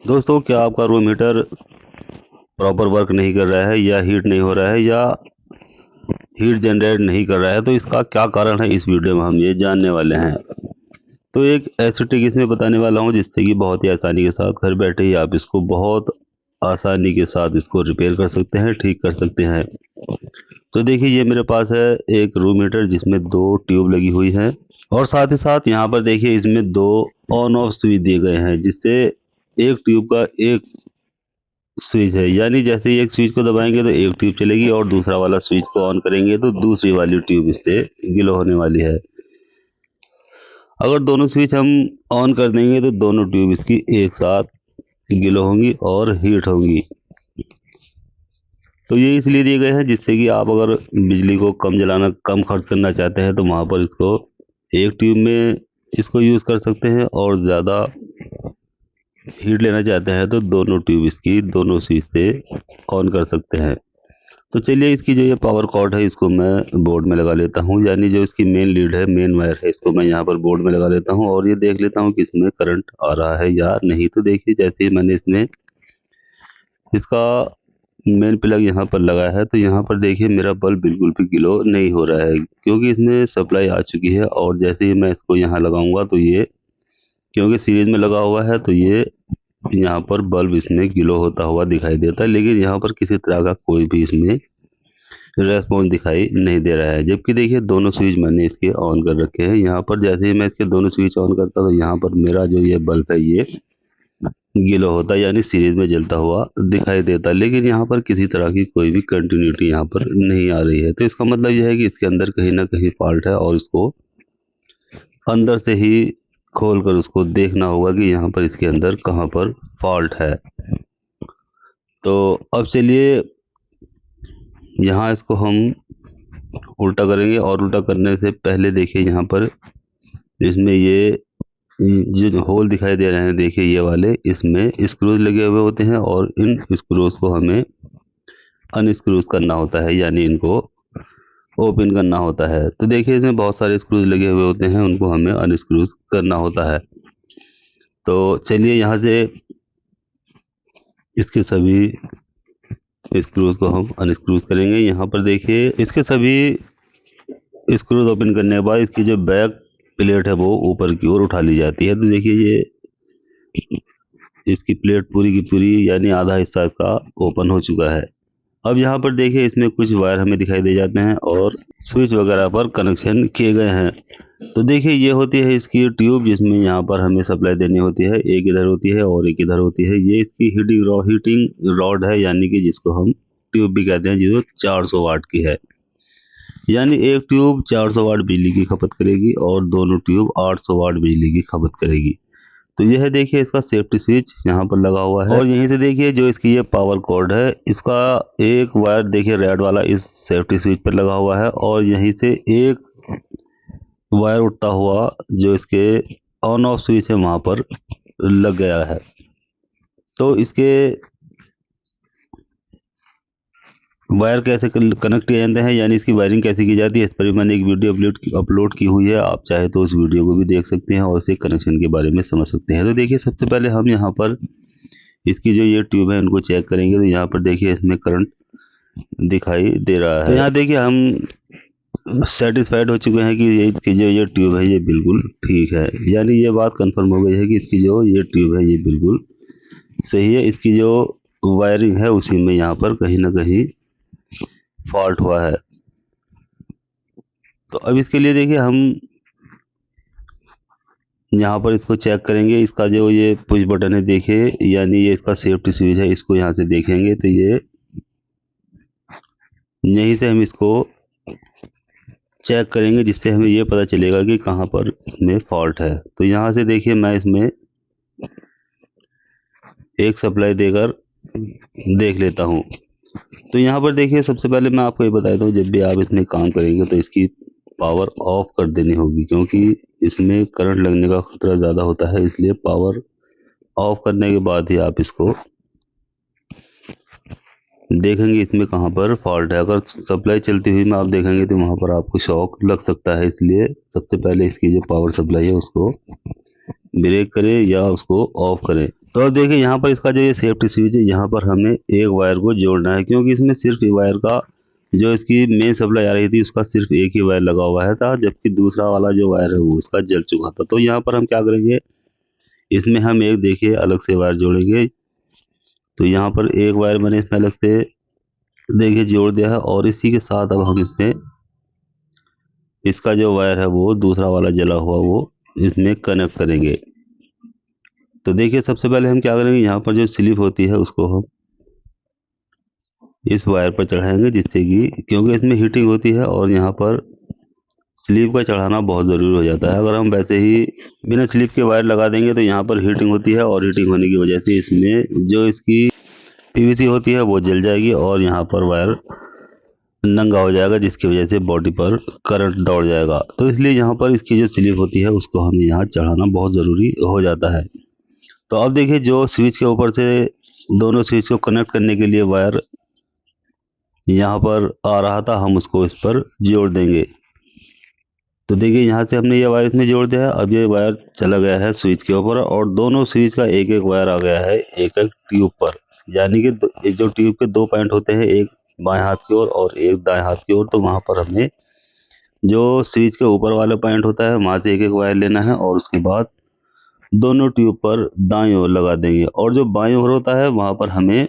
दोस्तों, क्या आपका रूम हीटर प्रॉपर वर्क नहीं कर रहा है या हीट नहीं हो रहा है या हीट जनरेट नहीं कर रहा है, तो इसका क्या कारण है इस वीडियो में हम ये जानने वाले हैं। तो एक ऐसी ट्रिक इसमें बताने वाला हूँ जिससे कि बहुत ही आसानी के साथ घर बैठे ही आप इसको बहुत आसानी के साथ इसको रिपेयर कर सकते हैं, ठीक कर सकते हैं। तो देखिए, ये मेरे पास है एक रूम हीटर जिसमें 2 ट्यूब लगी हुई है और साथ ही साथ यहाँ पर देखिए इसमें 2 ऑन ऑफ स्विच दिए गए हैं, जिससे एक ट्यूब का एक स्विच है, यानी जैसे ही एक स्विच को दबाएंगे तो एक ट्यूब चलेगी और दूसरा वाला स्विच को ऑन करेंगे तो दूसरी वाली ट्यूब इससे ग्लो होने वाली है। अगर दोनों स्विच हम ऑन कर देंगे तो दोनों ट्यूब इसकी एक साथ ग्लो होंगी और हीट होंगी। तो ये इसलिए दिए गए हैं जिससे कि आप अगर बिजली को कम खर्च करना चाहते हैं तो वहाँ पर इसको एक ट्यूब में इसको यूज़ कर सकते हैं, और ज़्यादा हीट लेना चाहते हैं तो दोनों ट्यूब इसकी दोनों स्विच से ऑन कर सकते हैं। तो चलिए, इसकी जो ये पावर कॉर्ड है इसको मैं बोर्ड में लगा लेता हूँ, यानी जो इसकी मेन लीड है, मेन वायर है, इसको मैं यहाँ पर बोर्ड में लगा लेता हूँ और ये देख लेता हूँ कि इसमें करंट आ रहा है या नहीं। तो देखिए, जैसे ही मैंने इसमें इसका मेन प्लग यहाँ पर लगाया है तो यहाँ पर देखिए मेरा बल्ब बिल्कुल भी ग्लो नहीं हो रहा है, क्योंकि इसमें सप्लाई आ चुकी है। और जैसे ही मैं इसको यहाँ लगाऊंगा तो ये, क्योंकि सीरीज में लगा हुआ है, तो ये यहाँ पर बल्ब इसमें ग्लो होता हुआ दिखाई देता है, लेकिन यहाँ पर किसी तरह का कोई भी इसमें रेस्पॉन्स दिखाई नहीं दे रहा है। जबकि देखिए, दोनों स्विच मैंने इसके ऑन कर रखे हैं। यहाँ पर जैसे ही मैं इसके दोनों स्विच ऑन करता तो यहाँ पर मेरा जो ये बल्ब है ये गीला होता, यानी सीरीज में जलता हुआ दिखाई देता, लेकिन यहाँ पर किसी तरह की कोई भी कंटिन्यूटी यहाँ पर नहीं आ रही है। तो इसका मतलब यह है कि इसके अंदर कहीं ना कहीं फॉल्ट है और इसको अंदर से ही खोल कर उसको देखना होगा कि यहाँ पर इसके अंदर कहाँ पर फॉल्ट है। तो अब चलिए, यहाँ इसको हम उल्टा करेंगे, और उल्टा करने से पहले देखिए यहाँ पर इसमें ये जो होल दिखाई दे रहे हैं, देखिए ये वाले, इसमें स्क्रूज लगे हुए होते हैं और इन स्क्रूज को हमें अनस्क्रूज करना होता है, यानी इनको ओपन करना होता है। तो देखिए, इसमें बहुत सारे स्क्रूज लगे हुए होते हैं, उनको हमें अनस्क्रूज करना होता है। तो चलिए, यहाँ से इसके सभी स्क्रूज को हम अनस्क्रूज करेंगे। यहाँ पर देखिए, इसके सभी स्क्रूज ओपन करने के बाद इसकी जो बैक प्लेट है वो ऊपर की ओर उठा ली जाती है। तो देखिए, ये इसकी प्लेट पूरी की पूरी, यानी आधा हिस्सा इसका ओपन हो चुका है। अब यहाँ पर देखिए, इसमें कुछ वायर हमें दिखाई दे जाते हैं और स्विच वगैरह पर कनेक्शन किए गए हैं। तो देखिए, ये होती है इसकी ट्यूब, जिसमें यहाँ पर हमें सप्लाई देनी होती है। एक इधर होती है और एक इधर होती है। ये इसकी हीटिंग रॉड है, यानी कि जिसको हम ट्यूब भी कहते हैं, जो 400 वाट की है। यानी एक ट्यूब 400 वाट बिजली की खपत करेगी और दोनों ट्यूब 800 वाट बिजली की खपत करेगी। तो यह देखिए, इसका सेफ्टी स्विच यहाँ पर लगा हुआ है और यहीं से देखिए जो इसकी ये पावर कॉर्ड है, इसका एक वायर देखिए रेड वाला इस सेफ्टी स्विच पर लगा हुआ है और यहीं से एक वायर उठता हुआ जो इसके ऑन ऑफ स्विच है वहां पर लग गया है। तो इसके वायर कैसे कनेक्ट किए जाते हैं, यानी इसकी वायरिंग कैसे की जाती है, इस पर भी मैंने एक वीडियो अपलोड की हुई है। आप चाहे तो उस वीडियो को भी देख सकते हैं और इसके कनेक्शन के बारे में समझ सकते हैं। तो देखिए, सबसे पहले हम यहाँ पर इसकी जो ये ट्यूब है इनको चेक करेंगे। तो यहाँ पर देखिए, इसमें करंट दिखाई दे रहा है। तो यहाँ देखिए, हम सेटिस्फाइड हो चुके हैं कि ये इसकी जो ये ट्यूब है ये बिल्कुल ठीक है, यानी ये बात कंफर्म हो गई है कि इसकी जो ये ट्यूब है ये बिल्कुल सही है। इसकी जो वायरिंग है उसी में यहाँ पर कहीं ना कहीं फॉल्ट हुआ है। तो अब इसके लिए देखिए, हम यहाँ पर इसको चेक करेंगे। इसका जो ये पुश बटन है देखिए, यानी ये इसका सेफ्टी स्विच है, इसको यहाँ से देखेंगे तो ये यहीं से हम इसको चेक करेंगे, जिससे हमें ये पता चलेगा कि कहाँ पर इसमें फॉल्ट है। तो यहाँ से देखिए, मैं इसमें एक सप्लाई देकर देख लेता हूँ। तो यहाँ पर देखिए, सबसे पहले मैं आपको ये बताता हूँ, जब भी आप इसमें काम करेंगे तो इसकी पावर ऑफ कर देनी होगी, क्योंकि इसमें करंट लगने का खतरा ज़्यादा होता है। इसलिए पावर ऑफ करने के बाद ही आप इसको देखेंगे इसमें कहाँ पर फॉल्ट है। अगर सप्लाई चलती हुई में आप देखेंगे तो वहाँ पर आपको शॉक लग सकता है। इसलिए सबसे पहले इसकी जो पावर सप्लाई है उसको ब्रेक करें या उसको ऑफ करें। तो अब देखिए यहाँ पर इसका जो ये सेफ्टी स्विच है, यहाँ पर हमें एक वायर को जोड़ना है, क्योंकि इसमें सिर्फ वायर का जो इसकी मेन सप्लाई आ रही थी उसका सिर्फ एक ही वायर लगा हुआ है था, जबकि दूसरा वाला जो वायर है वो इसका जल चुका था। तो यहाँ पर हम क्या करेंगे, इसमें हम एक देखिए अलग से वायर जोड़ेंगे। तो यहाँ पर एक वायर मैंने इसमें अलग से देखिए जोड़ दिया है, और इसी के साथ अब हम इसमें इसका जो वायर है वो दूसरा वाला जला हुआ वो इसमें कनेक्ट करेंगे। तो देखिए सबसे पहले हम क्या करेंगे, यहाँ पर जो स्लिप होती है उसको हम इस वायर पर चढ़ाएंगे, जिससे कि क्योंकि इसमें हीटिंग होती है और यहाँ पर स्लीव का चढ़ाना बहुत ज़रूरी हो जाता है। अगर हम वैसे ही बिना स्लीव के वायर लगा देंगे तो यहाँ पर हीटिंग होती है, और हीटिंग होने की वजह से इसमें जो इसकी पीवीसी होती है वो जल जाएगी और यहाँ पर वायर नंगा हो जाएगा, जिसकी वजह से बॉडी पर करंट दौड़ जाएगा। तो इसलिए यहाँ पर इसकी जो स्लीव होती है उसको हमें यहाँ चढ़ाना बहुत ज़रूरी हो जाता है। तो अब देखिए जो स्विच के ऊपर से दोनों स्विच को कनेक्ट करने के लिए वायर यहाँ पर आ रहा था, हम उसको इस पर जोड़ देंगे। तो देखिए यहाँ से हमने ये वायर इसमें जोड़ दिया है। अब ये वायर चला गया है स्विच के ऊपर, और दोनों स्विच का एक एक वायर आ गया है एक एक ट्यूब पर, यानी कि जो ट्यूब के दो पॉइंट होते हैं, एक बाएं हाथ की ओर और एक दाएं हाथ की ओर, तो वहाँ पर हमें जो स्विच के ऊपर वाला पॉइंट होता है वहाँ से एक एक वायर लेना है, और उसके बाद दोनों ट्यूब पर दाएं ओर लगा देंगे, और जो बाएं ओर होता है वहाँ पर हमें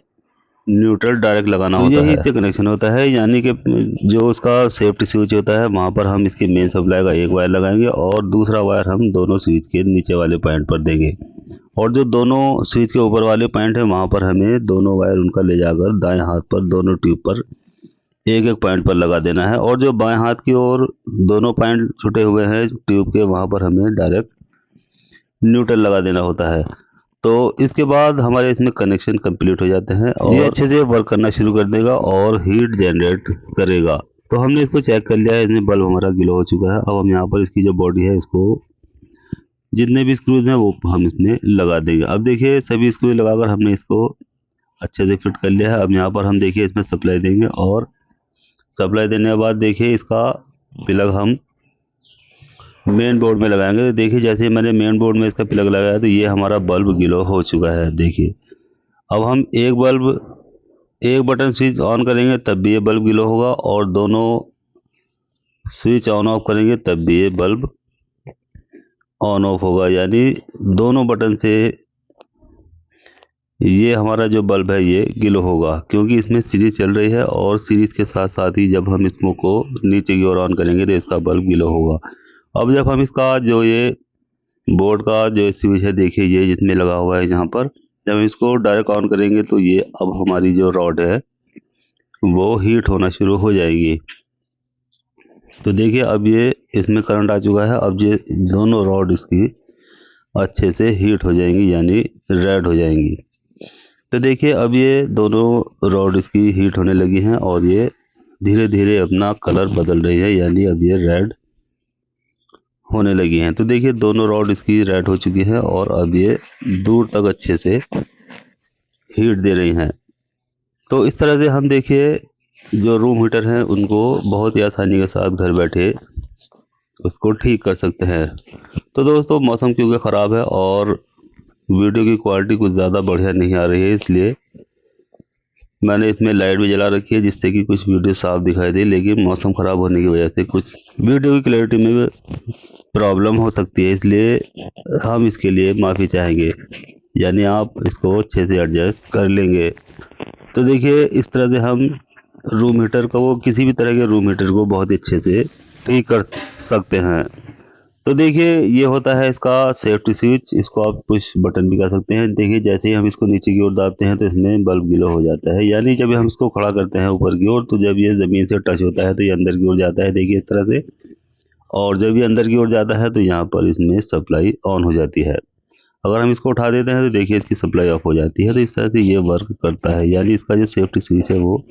न्यूट्रल डायरेक्ट लगाना होता है। यही से कनेक्शन होता है, यानी कि जो उसका सेफ्टी स्विच होता है वहाँ पर हम इसकी मेन सप्लाई का एक वायर लगाएंगे और दूसरा वायर हम दोनों स्विच के नीचे वाले पॉइंट पर देंगे, और जो दोनों स्विच के ऊपर वाले पॉइंट है वहाँ पर हमें दोनों वायर उनका ले जाकर दाएं हाथ पर दोनों ट्यूब पर एक एक पॉइंट पर लगा देना है, और जो बाएं हाथ की ओर दोनों पॉइंट छुटे हुए हैं ट्यूब के वहाँ पर हमें डायरेक्ट न्यूट्रल लगा देना होता है। तो इसके बाद हमारे इसमें कनेक्शन कंप्लीट हो जाते हैं और ये अच्छे से वर्क करना शुरू कर देगा और हीट जनरेट करेगा। तो हमने इसको चेक कर लिया है, इसमें बल्ब हमारा गिलो हो चुका है। अब हम यहाँ पर इसकी जो बॉडी है इसको जितने भी स्क्रूज हैं वो हम इसमें लगा देंगे। अब देखिए सभी स्क्रूज लगाकर हमने इसको अच्छे से फिट कर लिया है। अब यहाँ पर हम देखिए इसमें सप्लाई देंगे, और सप्लाई देने के बाद देखिए इसका प्लग हम मेन बोर्ड में लगाएंगे। तो देखिए जैसे मैंने मेन बोर्ड में इसका प्लग लगाया तो ये हमारा बल्ब गिलो हो चुका है। देखिए अब हम एक बटन स्विच ऑन करेंगे तब भी ये बल्ब गिलो होगा, और दोनों स्विच ऑन ऑफ करेंगे तब भी ये बल्ब ऑन ऑफ होगा, यानी दोनों बटन से ये हमारा जो बल्ब है ये गिलो होगा, क्योंकि इसमें सीरीज चल रही है और सीरीज के साथ साथ ही जब हम इसको को नीचे की ओर ऑन करेंगे तो इसका बल्ब गिलो होगा। अब जब हम इसका जो ये बोर्ड का जो स्विच है देखिए ये जिसमें लगा हुआ है यहाँ पर, जब हम इसको डायरेक्ट ऑन करेंगे तो ये अब हमारी जो रॉड है वो हीट होना शुरू हो जाएगी। तो देखिए अब ये इसमें करंट आ चुका है। अब ये दोनों रॉड इसकी अच्छे से हीट हो जाएंगी, यानी रेड हो जाएंगी। तो देखिए अब ये दोनों रॉड इसकी हीट होने लगी हैं और ये धीरे धीरे अपना कलर बदल रही है, यानी अब ये रेड होने लगी हैं। तो देखिए दोनों रॉड इसकी रेड हो चुकी है और अब ये दूर तक अच्छे से हीट दे रही हैं। तो इस तरह से हम देखिए जो रूम हीटर हैं उनको बहुत ही आसानी के साथ घर बैठे उसको ठीक कर सकते हैं। तो दोस्तों मौसम क्योंकि ख़राब है और वीडियो की क्वालिटी कुछ ज़्यादा बढ़िया नहीं आ रही है, इसलिए मैंने इसमें लाइट भी जला रखी है जिससे कि कुछ वीडियो साफ दिखाई दे, लेकिन मौसम ख़राब होने की वजह से कुछ वीडियो की क्लैरिटी में प्रॉब्लम हो सकती है, इसलिए हम इसके लिए माफ़ी चाहेंगे, यानी आप इसको अच्छे से एडजस्ट कर लेंगे। तो देखिए इस तरह से हम रूम हीटर को किसी भी तरह के रूम हीटर को बहुत ही अच्छे से ठीक कर सकते हैं। तो देखिए ये होता है इसका सेफ्टी स्विच, इसको आप पुश बटन भी कर सकते हैं। देखिए जैसे ही हम इसको नीचे की ओर दाबते हैं तो इसमें बल्ब गिलो हो जाता है, यानी जब हम इसको खड़ा करते हैं ऊपर की ओर तो जब ये ज़मीन से टच होता है तो ये अंदर की ओर जाता है, देखिए इस तरह से, और जब ये अंदर की ओर जाता है तो यहाँ पर इसमें सप्लाई ऑन हो जाती है। अगर हम इसको उठा देते हैं तो देखिए इसकी सप्लाई ऑफ हो जाती है। तो इस तरह से ये वर्क करता है, यानी इसका जो सेफ्टी स्विच है वो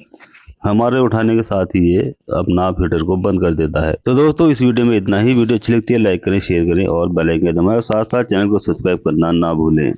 हमारे उठाने के साथ ही ये अपना आप हीटर को बंद कर देता है। तो दोस्तों इस वीडियो में इतना ही। वीडियो अच्छी लगती है लाइक करें, शेयर करें और बेल आइकन दबाएं, और साथ साथ चैनल को सब्सक्राइब करना ना भूलें।